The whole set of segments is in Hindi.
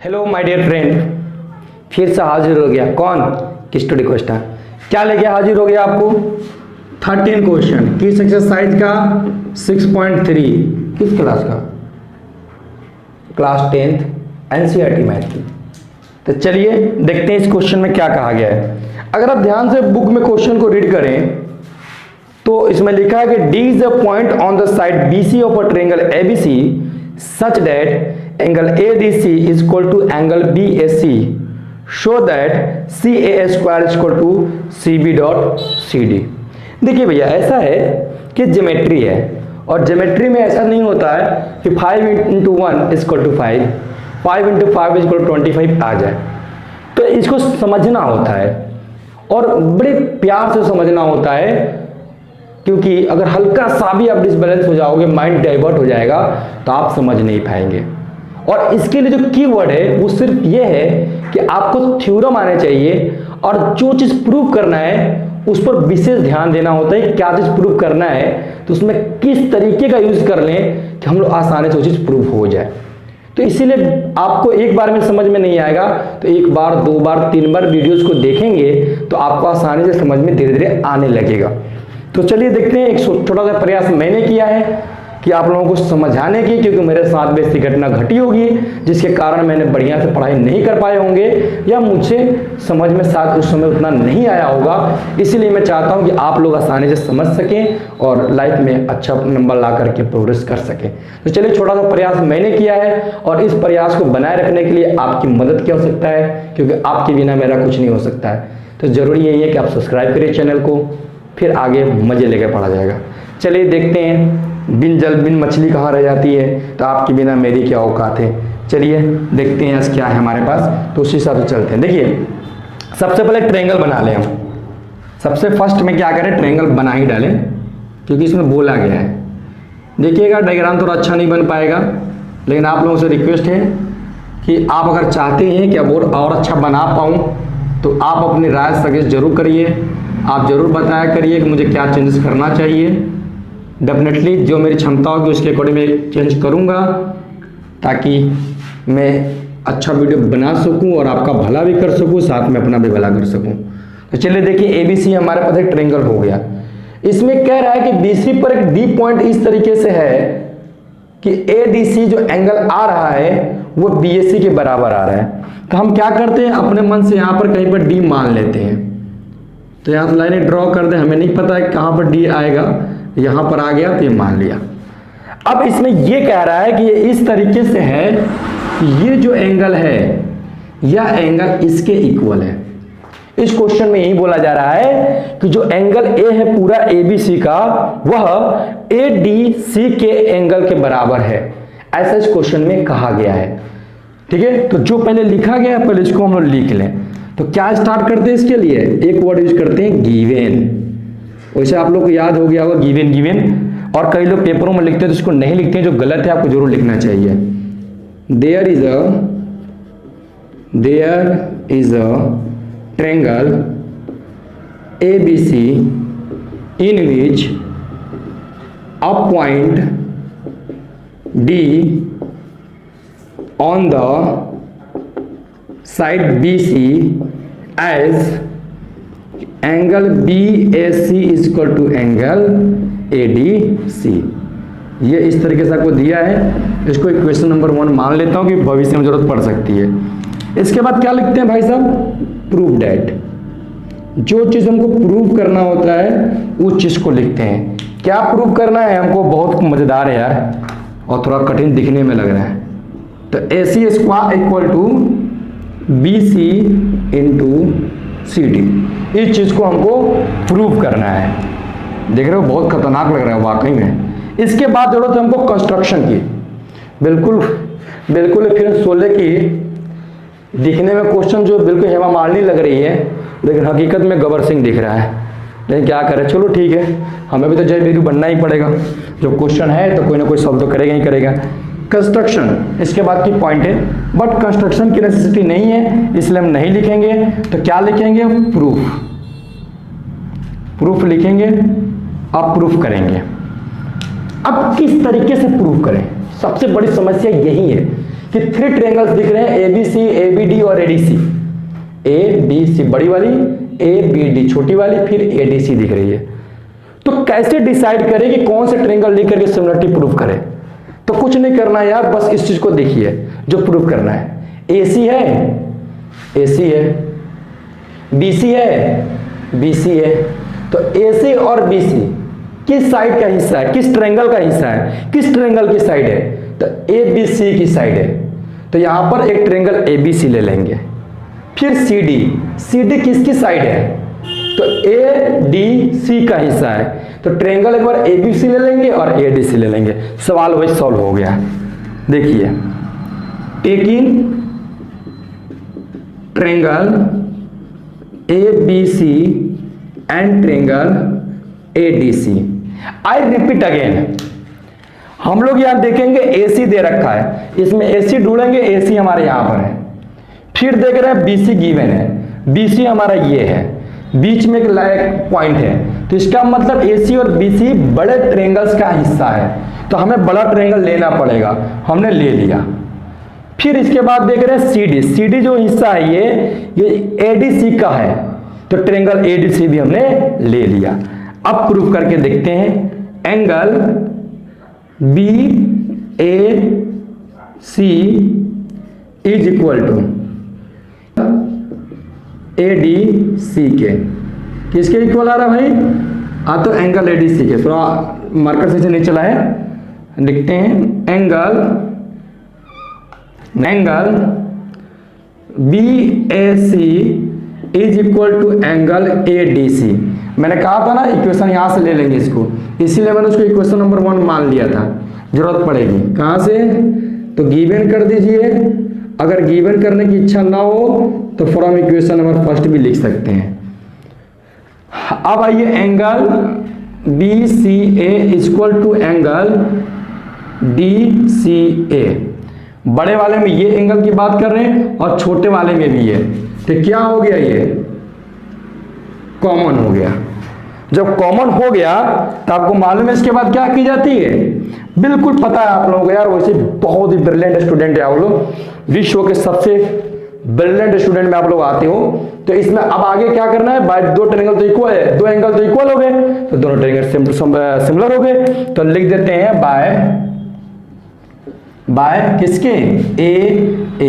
हेलो माय डियर फ्रेंड, फिर से हाजिर हो गया। कौन? Study question. क्या लेके हाजिर हो गया आपको? 13 क्वेश्चन किस एक्सरसाइज का? 6.3। किस क्लास का? क्लास 10th एनसीईआरटी मैथ की। तो चलिए देखते हैं इस क्वेश्चन में क्या कहा गया है। अगर आप ध्यान से बुक में क्वेश्चन को रीड करें तो इसमें लिखा है कि D is a point on the side BC of a triangle ABC such that angle ADC is equal to angle BAC. Show that CAA square is equal to CB dot CD. देखिए भैया, ऐसा है कि ज्योमेट्री है और ज्योमेट्री में ऐसा नहीं होता है कि 5 into 1 is equal to 5, 5 into 5 is equal to 25 आ जाए। तो इसको समझना होता है और बड़े प्यार से समझना होता है, क्योंकि अगर हल्का सा भी आप डिसबैलेंस हो जाओगे, माइंड डाइवर्ट हो जाएगा, तो आप समझ नहीं पाएंगे। और इसके लिए जो कीवर्ड है वो सिर्फ ये है कि आपको थ्योरम आने चाहिए और जो चीज प्रूव करना है उस पर विशेष ध्यान देना होता है। क्या चीज प्रूव करना है तो उसमें किस तरीके का यूज कर लें कि हम लोग आसानी से वो चीज प्रूव हो जाए। तो इसीलिए आपको एक बार में समझ में नहीं आएगा, तो एक बार, दो बार, तीन बार वीडियोस को देखेंगे तो आपको आसानी से समझ में धीरे धीरे आने लगेगा। तो चलिए देखते हैं। एक छोटा सा प्रयास मैंने किया है कि आप लोगों को समझाने की, क्योंकि मेरे साथ भी ऐसी घटना घटी होगी जिसके कारण मैंने बढ़िया से पढ़ाई नहीं कर पाए होंगे या मुझे समझ में शायद उस समय उतना नहीं आया होगा। इसीलिए मैं चाहता हूं कि आप लोग आसानी से समझ सकें और लाइफ में अच्छा नंबर ला करके प्रोग्रेस कर सकें। तो चलिए, छोटा सा प्रयास मैंने किया है और इस प्रयास को बनाए रखने के लिए आपकी मदद की आवश्यकता है, क्योंकि आपके बिना मेरा कुछ नहीं हो सकता है। तो जरूरी यही है कि आप सब्सक्राइब करिए चैनल को, फिर आगे मजे लेकर पढ़ा जाएगा। चलिए देखते हैं। बिन जल बिन मछली कहाँ रह जाती है, तो आपके बिना मेरी क्या औकात है। चलिए देखते हैं आज क्या है हमारे पास, तो उसी हिसाब से चलते हैं। देखिए, सबसे पहले ट्रायंगल बना लें हम। सबसे फर्स्ट में क्या करें, ट्रायंगल बना ही डालें, क्योंकि इसमें बोला गया है। देखिएगा, डायग्राम थोड़ा अच्छा नहीं बन पाएगा, लेकिन आप लोगों से रिक्वेस्ट है कि आप अगर चाहते हैं कि अब और अच्छा बना पाऊँ तो आप अपनी राय सजेस्ट जरूर करिए। आप जरूर बताया करिए कि मुझे क्या चेंजेस करना चाहिए। डेफिनेटली जो मेरी क्षमता होगी उसके अकॉर्डिंग मैं चेंज करूँगा, ताकि मैं अच्छा वीडियो बना सकूं और आपका भला भी कर सकूं, साथ में अपना भी भला कर सकूं। तो चलिए देखिए, ABC हमारे पास एक ट्रायंगल हो गया। इसमें कह रहा है कि BC पर एक डी पॉइंट इस तरीके से है कि ADC जो एंगल आ रहा है वो BAC के बराबर आ रहा है। तो हम क्या करते हैं, अपने मन से यहाँ पर कहीं पर D मान लेते हैं। तो यहाँ लाइनें ड्रॉ कर दें, हमें नहीं पता है कहाँ पर D आएगा, यहां पर आ गया तो ये मान लिया। अब इसमें ये कह रहा है कि ये इस तरीके से है कि ये जो एंगल है यह एंगल इसके इक्वल है। इस क्वेश्चन में यही बोला जा रहा है कि जो एंगल A है पूरा ABC का, वह ADC के एंगल के बराबर है। ऐसा इस क्वेश्चन में कहा गया है। ठीक है, तो जो पहले लिखा गया है पहले इसको हम लोग लिख लें। तो क्या स्टार्ट करते हैं इसके लिए, एक वर्ड यूज करते हैं, गिवन। वैसे आप लोग को याद हो गया होगा गिवन गिवन, और कई लोग पेपरों में लिखते हैं तो इसको नहीं लिखते हैं, जो गलत है आपको जरूर लिखना चाहिए। There is a triangle ABC in which a point D on the side BC as angle BAC is equal to angle ADC। ये इस तरीके से आपको दिया है। इसको इक्वेशन नंबर 1 मान लेता हूं कि भविष्य में जरूरत पड़ सकती है। इसके बाद क्या लिखते हैं भाई साहब, प्रूव दैट। जो चीज हमको प्रूव करना होता है उस चीज को लिखते हैं। क्या प्रूव करना है हमको, बहुत मजेदार है यार और थोड़ा कठिन दिखने में लग रहा है। तो AC square equal to BC into CD, इस चीज को हमको प्रूव करना है। देख रहे हो, बहुत खतरनाक लग रहा है वाकई में। इसके बाद जरूरत है हमको कंस्ट्रक्शन की। बिल्कुल फिर 16 की दिखने में क्वेश्चन जो बिल्कुल हेमा मालिनी लग रही है, लेकिन हकीकत में गबर सिंह दिख रहा है। लेकिन क्या करें, चलो ठीक है, हमें भी तो जय वीरू बनना ही पड़ेगा। जो क्वेश्चन है तो कोई ना कोई सॉल्व तो करेगा ही करेगा। कंस्ट्रक्शन इसके बाद की पॉइंट है, बट कंस्ट्रक्शन की नेसेसिटी नहीं है इसलिए हम नहीं लिखेंगे। तो क्या लिखेंगे, प्रूफ लिखेंगे, अब प्रूफ करेंगे। अब किस तरीके से प्रूफ करें, सबसे बड़ी समस्या यही है कि 3 ट्रायंगल्स दिख रहे हैं, एबीसी, एबीडी और एडीसी। एबीसी बड़ी वाली, एबीडी छोटी वाली, फिर एडीसी दिख रही है। तो कैसे डिसाइड करें कि कौन से ट्रायंगल लेकर के सिमिलरिटी प्रूव करें? तो कुछ नहीं करना यार, बस इस चीज को देखिए जो प्रूव करना है। एसी है, एसी है, बीसी है, बीसी है। तो एसी और बीसी किस साइड का हिस्सा है, किस ट्रायंगल का हिस्सा है, किस ट्रायंगल की साइड है? तो एबीसी की साइड है। तो यहां पर एक ट्रायंगल एबीसी ले लेंगे। फिर सीडी, सीडी किसकी साइड है? तो एडीसी का हिस्सा है। तो ट्रायंगल एक बार एबीसी ले लेंगे और एडीसी ले लेंगे, सवाल वही सॉल्व हो गया। देखिए, taking triangle ABC and triangle ADC. I repeat again, हम लोग यहां देखेंगे एसी दे रखा है, इसमें एसी ढूंढेंगे, एसी हमारे यहां पर है। फिर देख रहे हैं बीसी गिवन है, बीसी हमारा ये है, बीच में एक पॉइंट है। तो इसका मतलब एसी और बीसी बड़े ट्रायंगल्स का हिस्सा है, तो हमें बड़ा ट्रायंगल लेना पड़ेगा, हमने ले लिया। फिर इसके बाद देख रहे हैं सीडी, सीडी जो हिस्सा है ये एडीसी का है, तो ट्रायंगल एडीसी भी हमने ले लिया। अब प्रूफ करके देखते हैं। Angle B A C is equal to ADC के, किसके इक्वल आ रहा भाई? तो एंगल एडीसी के। थोड़ा मार्कर से नहीं चला है, लिखते हैं angle B A C is equal to angle A D C. मैंने कहा था ना इक्वेशन यहां से ले लेंगे इसको, इसीलिए मैंने उसको इक्वेशन नंबर 1 मान लिया था। जरूरत पड़ेगी कहां से? तो गिवन कर दीजिए। अगर गिवन करने की इच्छा ना हो तो फ्रॉम इक्वेशन नंबर फर्स्ट भी लिख सकते हैं। अब आइए, angle B C A is equal to angle D C A. बड़े वाले में ये एंगल की बात कर रहे हैं और छोटे वाले में भी है। तो क्या हो गया? ये कॉमन हो गया। जब कॉमन हो गया तो आपको मालूम है इसके बाद क्या की जाती है? बिल्कुल पता है आप लोगों को यार, वैसे बहुत ही ब्रिलियंट स्टूडेंट है आप लोग, विश्व के सबसे ब्रिलियंट स्टूडेंट में आप लोग आते हो। तो इसमें अब आगे क्या करना है? बाय दो ट्रायंगल तो इक्वल है, दो एंगल तो इक्वल हो गए, तो दोनों ट्रायंगल सिमिलर हो गए। तो लिख देते हैं बाय किसके? A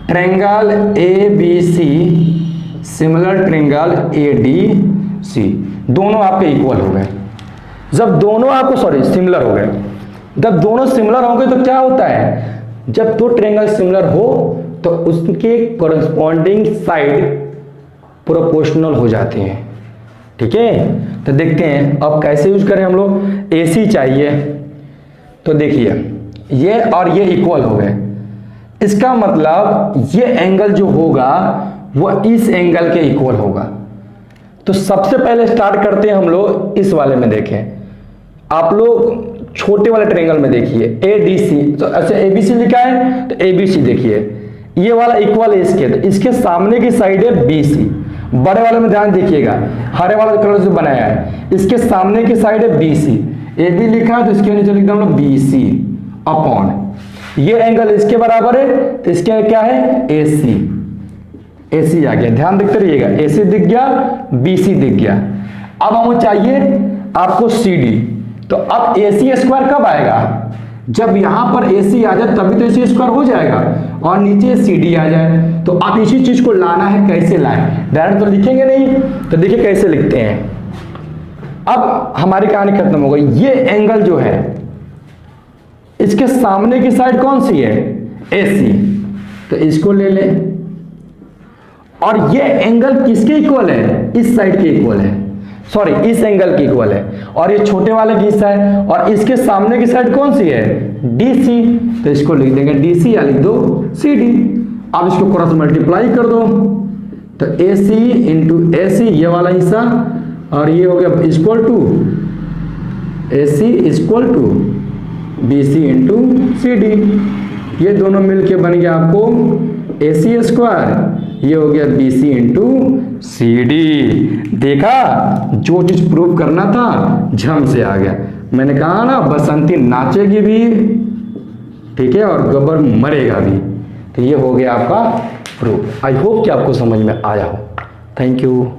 triangle A B C similar triangle A D C. दोनों आपके इक्वल हो गए। जब दोनों आपको सिमिलर हो गए, जब दोनों सिमिलर होंगे तो क्या होता है? जब दो ट्रायंगल सिमिलर हो तो उसके कोरस्पॉन्डिंग साइड प्रोपोर्शनल हो जाते हैं। ठीक है, तो देखते हैं अब कैसे यूज करें हम लोग। एसी चाहिए, तो देखिए ये और ये इक्वल हो गए, इसका मतलब ये एंगल जो होगा वो इस एंगल के इक्वल होगा। तो सबसे पहले स्टार्ट करते हैं हम लोग इस वाले में। देखें आप लोग छोटे वाले ट्रायंगल में देखिए एडीसी, तो अच्छा एबीसी लिखा है तो एबीसी देखिए, ये वाला इक्वल है इसके, तो इसके सामने की साइड है बीसी। बड़े वाले में ध्यान देखिएगा, हरे वाला कलर जो बनाया है इसके सामने की साइड है बीसी, ए बी लिखा है तो इसके नीचे लिख दो बीसी अपॉन, ये एंगल इसके बराबर है तो इसके क्या है? एसी। एसी आ गया, ध्यान देखते रहिएगा, एसी दिख गया, बीसी दिख गया। अब हमें चाहिए आपको सीडी, तो अब एसी स्क्वायर कब आएगा? जब यहां पर एसी आ जाए तभी तो एसी स्क्वायर हो जाएगा और नीचे सीडी आ जाए। तो आप इसी चीज को लाना है, कैसे लाएं? डायरेक्ट तो लिखेंगे नहीं, तो देखिए कैसे लिखते हैं। अब हमारी कहानी खत्म हो गई। ये एंगल जो है इसके सामने की साइड कौन सी है? एसी, तो इसको ले लें। और ये एंगल किसके इक्वल है? इस साइड के इक्वल है, सॉरी इस एंगल के इक्वल है, और ये छोटे वाले की हिस्सा है, और इसके सामने की साइड कौन सी है? डीसी, तो इसको लिख देंगे डीसी या लिख दो सीडी। अब इसको क्रॉस मल्टीप्लाई कर दो, तो AC इंटू AC ये वाला हिस्सा, और ये हो गया equal to AC equal to BC into CD। ये दोनों मिलके बन गया आपको AC स्क्वायर, ये हो गया BC इंटू CD। देखा, जो चीज प्रूव करना था झम से आ गया। मैंने कहा ना बसंती नाचेगी भी ठीक है, और गब्बर मरेगा भी। तो ये हो गया आपका प्रूफ। आई होप कि आपको समझ में आया हो। Thank you.